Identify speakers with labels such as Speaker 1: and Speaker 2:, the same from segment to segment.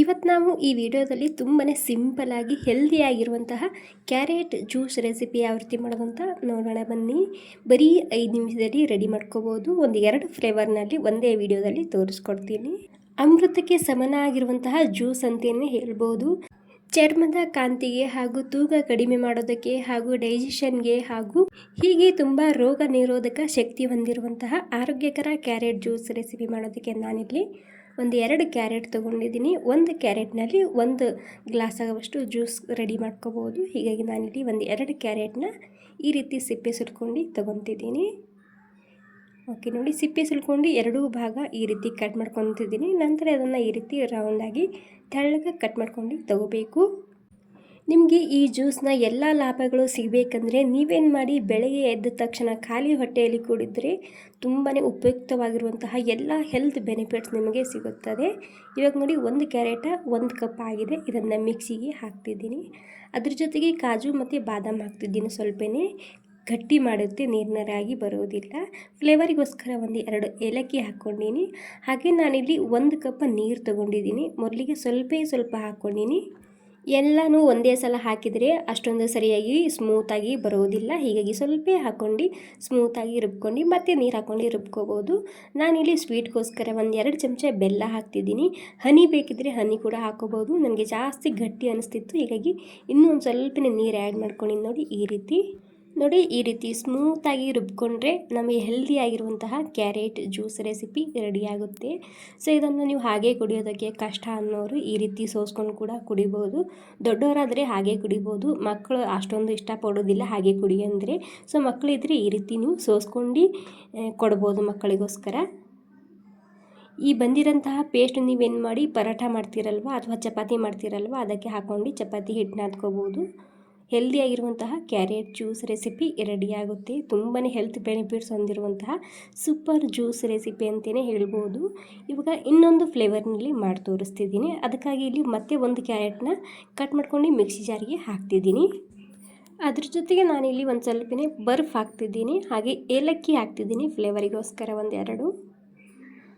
Speaker 1: ಇವತ್ತು ನಾವು ಈ ವಿಡಿಯೋದಲ್ಲಿ ತುಂಬಾ ಸಿಂಪಲ್ಲಾಗಿ ಹೆಲ್ದಿಯಾಗಿರುವಂತಹ ಕ್ಯಾರೆಟ್ ಜ್ಯೂಸ್ ರೆಸಿಪಿ ಯಾವ ರೀತಿ ಮಾಡೋದಂತ ನೋಡೋಣ ಬನ್ನಿ. ಬರೀ 5 ನಿಮಿಷದಲ್ಲಿ ರೆಡಿ ಮಾಡ್ಕೋಬೋದು. ಒಂದು 2 ಫ್ಲೇವರ್ನಲ್ಲಿ ಒಂದೇ ವಿಡಿಯೋದಲ್ಲಿ ತೋರಿಸ್ಕೊಡ್ತೀನಿ. ಅಮೃತಕ್ಕೆ ಸಮನಾಗಿರುವಂತಹ ಜ್ಯೂಸ್ ಅಂತಲೇ ಹೇಳ್ಬೋದು. ಚರ್ಮದ ಕಾಂತಿಗೆ ಹಾಗೂ ತೂಕ ಕಡಿಮೆ ಮಾಡೋದಕ್ಕೆ ಹಾಗೂ ಡೈಜೆಷನ್ಗೆ ಹಾಗೂ ಹೀಗೆ ತುಂಬ ರೋಗ ನಿರೋಧಕ ಶಕ್ತಿ ಹೊಂದಿರುವಂತಹ ಆರೋಗ್ಯಕರ ಕ್ಯಾರೆಟ್ ಜ್ಯೂಸ್ ರೆಸಿಪಿ ಮಾಡೋದಕ್ಕೆ ನಾನಿಲ್ಲಿ ಒಂದು 2 ಕ್ಯಾರೆಟ್ ತೊಗೊಂಡಿದ್ದೀನಿ. ಒಂದು ಕ್ಯಾರೆಟ್ನಲ್ಲಿ 1 ಗ್ಲಾಸ್ ಆಗುವಷ್ಟು ಜ್ಯೂಸ್ ರೆಡಿ ಮಾಡ್ಕೋಬೋದು. ಹೀಗಾಗಿ ನಾನಿಲ್ಲಿ ಒಂದು 2 ಕ್ಯಾರೆಟ್ನ ಈ ರೀತಿ ಸಿಪ್ಪೆ ಸುಲ್ಕೊಂಡು ತೊಗೊತಿದ್ದೀನಿ. ಓಕೆ ನೋಡಿ, ಸಿಪ್ಪೆ ಸುಲ್ಕೊಂಡು 2 ಭಾಗ ಈ ರೀತಿ ಕಟ್ ಮಾಡ್ಕೊತಿದ್ದೀನಿ. ನಂತರ ಅದನ್ನು ಈ ರೀತಿ ರೌಂಡಾಗಿ ತೆಳ್ಳಗೆ ಕಟ್ ಮಾಡ್ಕೊಂಡು ತಗೋಬೇಕು. ನಿಮಗೆ ಈ ಜ್ಯೂಸ್ನ ಎಲ್ಲ ಲಾಭಗಳು ಸಿಗಬೇಕಂದ್ರೆ ನೀವೇನು ಮಾಡಿ, ಬೆಳಗ್ಗೆ ಎದ್ದ ತಕ್ಷಣ ಖಾಲಿ ಹೊಟ್ಟೆಯಲ್ಲಿ ಕುಡಿದ್ರೆ ತುಂಬಾ ಉಪಯುಕ್ತವಾಗಿರುವಂತಹ ಎಲ್ಲ ಹೆಲ್ತ್ ಬೆನಿಫಿಟ್ಸ್ ನಿಮಗೆ ಸಿಗುತ್ತದೆ. ಇವಾಗ ನೋಡಿ, 1 ಕ್ಯಾರೆಟ 1 ಕಪ್ ಆಗಿದೆ. ಇದನ್ನು ಮಿಕ್ಸಿಗೆ ಹಾಕ್ತಿದ್ದೀನಿ. ಅದ್ರ ಜೊತೆಗೆ ಕಾಜು ಮತ್ತು ಬಾದಾಮ್ ಹಾಕ್ತಿದ್ದೀನಿ. ಸ್ವಲ್ಪನೇ ಗಟ್ಟಿ ಮಾಡುತ್ತೆ, ನೀರಿನರಾಗಿ ಬರೋದಿಲ್ಲ. ಫ್ಲೇವರಿಗೋಸ್ಕರ ಒಂದು 2 ಏಲಕ್ಕಿ ಹಾಕ್ಕೊಂಡಿನಿ. ಹಾಗೆ ನಾನಿಲ್ಲಿ 1 ಕಪ್ ನೀರು ತೊಗೊಂಡಿದ್ದೀನಿ. ಮೊದಲಿಗೆ ಸ್ವಲ್ಪ ಹಾಕ್ಕೊಂಡಿನಿ. ಎಲ್ಲನೂ ಒಂದೇ ಸಲ ಹಾಕಿದರೆ ಅಷ್ಟೊಂದು ಸರಿಯಾಗಿ ಸ್ಮೂತಾಗಿ ಬರೋದಿಲ್ಲ. ಹೀಗಾಗಿ ಸ್ವಲ್ಪ ಹಾಕ್ಕೊಂಡು ಸ್ಮೂತಾಗಿ ರುಬ್ಕೊಂಡು ಮತ್ತೆ ನೀರು ಹಾಕ್ಕೊಂಡು ರುಬ್ಕೋಬೋದು. ನಾನಿಲ್ಲಿ ಸ್ವೀಟ್ಗೋಸ್ಕರ ಒಂದು 2 ಚಮಚ ಬೆಲ್ಲ ಹಾಕ್ತಿದ್ದೀನಿ. ಹನಿ ಬೇಕಿದ್ದರೆ ಹನಿ ಕೂಡ ಹಾಕೋಬೋದು. ನನಗೆ ಜಾಸ್ತಿ ಗಟ್ಟಿ ಅನಿಸ್ತಿತ್ತು, ಹೀಗಾಗಿ ಇನ್ನೂ ಒಂದು ಸ್ವಲ್ಪ ನೀರು ಆ್ಯಡ್ ಮಾಡ್ಕೊಂಡಿದ್ದು ನೋಡಿ ಈ ರೀತಿ ಸ್ಮೂತಾಗಿ ರುಬ್ಕೊಂಡ್ರೆ ನಮಗೆ ಹೆಲ್ದಿಯಾಗಿರುವಂತಹ ಕ್ಯಾರೆಟ್ ಜ್ಯೂಸ್ ರೆಸಿಪಿ ರೆಡಿಯಾಗುತ್ತೆ. ಸೊ ಇದನ್ನು ನೀವು ಹಾಗೆ ಕುಡಿಯೋದಕ್ಕೆ ಕಷ್ಟ ಅನ್ನೋರು ಈ ರೀತಿ ಸೋಸ್ಕೊಂಡು ಕೂಡ ಕುಡಿಬೋದು. ದೊಡ್ಡವರಾದರೆ ಹಾಗೆ ಕುಡಿಬೋದು. ಮಕ್ಕಳು ಅಷ್ಟೊಂದು ಇಷ್ಟಪಡೋದಿಲ್ಲ ಹಾಗೆ ಕುಡಿ ಅಂದರೆ. ಸೊ ಮಕ್ಕಳಿದ್ರೆ ಈ ರೀತಿ ನೀವು ಸೋಸ್ಕೊಂಡು ಕೊಡ್ಬೋದು ಮಕ್ಕಳಿಗೋಸ್ಕರ. ಈ ಬಂದಿರೋಂತಹ ಪೇಸ್ಟ್ ನೀವೇನು ಮಾಡಿ, ಪರೋಟ ಮಾಡ್ತೀರಲ್ವ ಅಥವಾ ಚಪಾತಿ ಮಾಡ್ತೀರಲ್ವ ಅದಕ್ಕೆ ಹಾಕ್ಕೊಂಡು ಚಪಾತಿ ಹಿಟ್ಟು ನಾದ್ಕೋಬೋದು. ಹೆಲ್ದಿಯಾಗಿರುವಂತಹ ಕ್ಯಾರೆಟ್ ಜ್ಯೂಸ್ ರೆಸಿಪಿ ರೆಡಿಯಾಗುತ್ತೆ. ತುಂಬಾ ಹೆಲ್ತ್ ಬೆನಿಫಿಟ್ಸ್ ಹೊಂದಿರುವಂತಹ ಸೂಪರ್ ಜ್ಯೂಸ್ ರೆಸಿಪಿ ಅಂತಲೇ ಹೇಳ್ಬೋದು. ಇವಾಗ ಇನ್ನೊಂದು ಫ್ಲೇವರ್ನಲ್ಲಿ ಮಾಡಿ ತೋರಿಸ್ತಿದ್ದೀನಿ. ಅದಕ್ಕಾಗಿ ಇಲ್ಲಿ ಮತ್ತೆ 1 ಕ್ಯಾರೆಟ್ನ ಕಟ್ ಮಾಡ್ಕೊಂಡು ಮಿಕ್ಸಿ ಜಾರಿಗೆ ಹಾಕ್ತಿದ್ದೀನಿ. ಅದ್ರ ಜೊತೆಗೆ ನಾನಿಲ್ಲಿ ಒಂದು ಸ್ವಲ್ಪನೇ ಬರ್ಫ್ ಹಾಕ್ತಿದ್ದೀನಿ. ಹಾಗೆ ಏಲಕ್ಕಿ ಹಾಕ್ತಿದ್ದೀನಿ ಫ್ಲೇವರಿಗೋಸ್ಕರ ಒಂದು 2,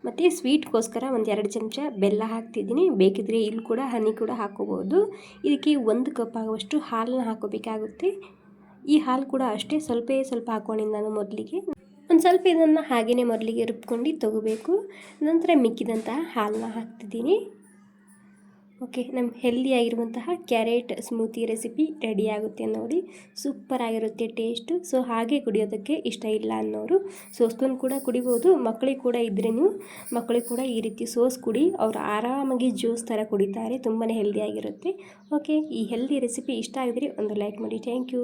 Speaker 1: ಮತ್ತು ಸ್ವೀಟ್ಗೋಸ್ಕರ ಒಂದು 2 ಚಮಚ ಬೆಲ್ಲ ಹಾಕ್ತಿದ್ದೀನಿ. ಬೇಕಿದ್ರೆ ಇಲ್ಲಿ ಕೂಡ ಹನಿ ಕೂಡ ಹಾಕೋಬೋದು. ಇದಕ್ಕೆ 1 ಕಪ್ ಆಗುವಷ್ಟು ಹಾಲನ್ನ ಹಾಕೋಬೇಕಾಗುತ್ತೆ. ಈ ಹಾಲು ಕೂಡ ಅಷ್ಟೇ ಸ್ವಲ್ಪ ಹಾಕ್ಕೊಂಡಿದ್ದು ನಾನು ಮೊದಲಿಗೆ. ಒಂದು ಸ್ವಲ್ಪ ಇದನ್ನು ಹಾಗೆಯೇ ಮೊದಲಿಗೆ ರುಬ್ಕೊಂಡು ತಗೋಬೇಕು. ನಂತರ ಮಿಕ್ಕಿದಂತಹ ಹಾಲನ್ನ ಹಾಕ್ತಿದ್ದೀನಿ. ಓಕೆ, ನಮ್ಮ ಹೆಲ್ದಿಯಾಗಿರುವಂತಹ ಕ್ಯಾರೆಟ್ ಸ್ಮೂತಿ ರೆಸಿಪಿ ರೆಡಿಯಾಗುತ್ತೆ ನೋಡಿ. ಸೂಪರಾಗಿರುತ್ತೆ ಟೇಸ್ಟು. ಸೊ ಹಾಗೆ ಕುಡಿಯೋದಕ್ಕೆ ಇಷ್ಟ ಇಲ್ಲ ಅನ್ನೋರು ಸೋಸ್ಕೊಂಡು ಕೂಡ ಕುಡಿಬೋದು. ಮಕ್ಕಳಿಗೆ ಕೂಡ ಇದ್ದರೆ ಮಕ್ಕಳಿಗೆ ಕೂಡ ಈ ರೀತಿ ಸೋಸ್ ಕುಡಿ, ಅವರು ಆರಾಮಾಗಿ ಜ್ಯೂಸ್ ಥರ ಕುಡಿತಾರೆ. ತುಂಬಾ ಹೆಲ್ದಿಯಾಗಿರುತ್ತೆ. ಓಕೆ, ಈ ಹೆಲ್ದಿ ರೆಸಿಪಿ ಇಷ್ಟ ಆಗಿದ್ರೆ ಒಂದು ಲೈಕ್ ಮಾಡಿ. Thank you.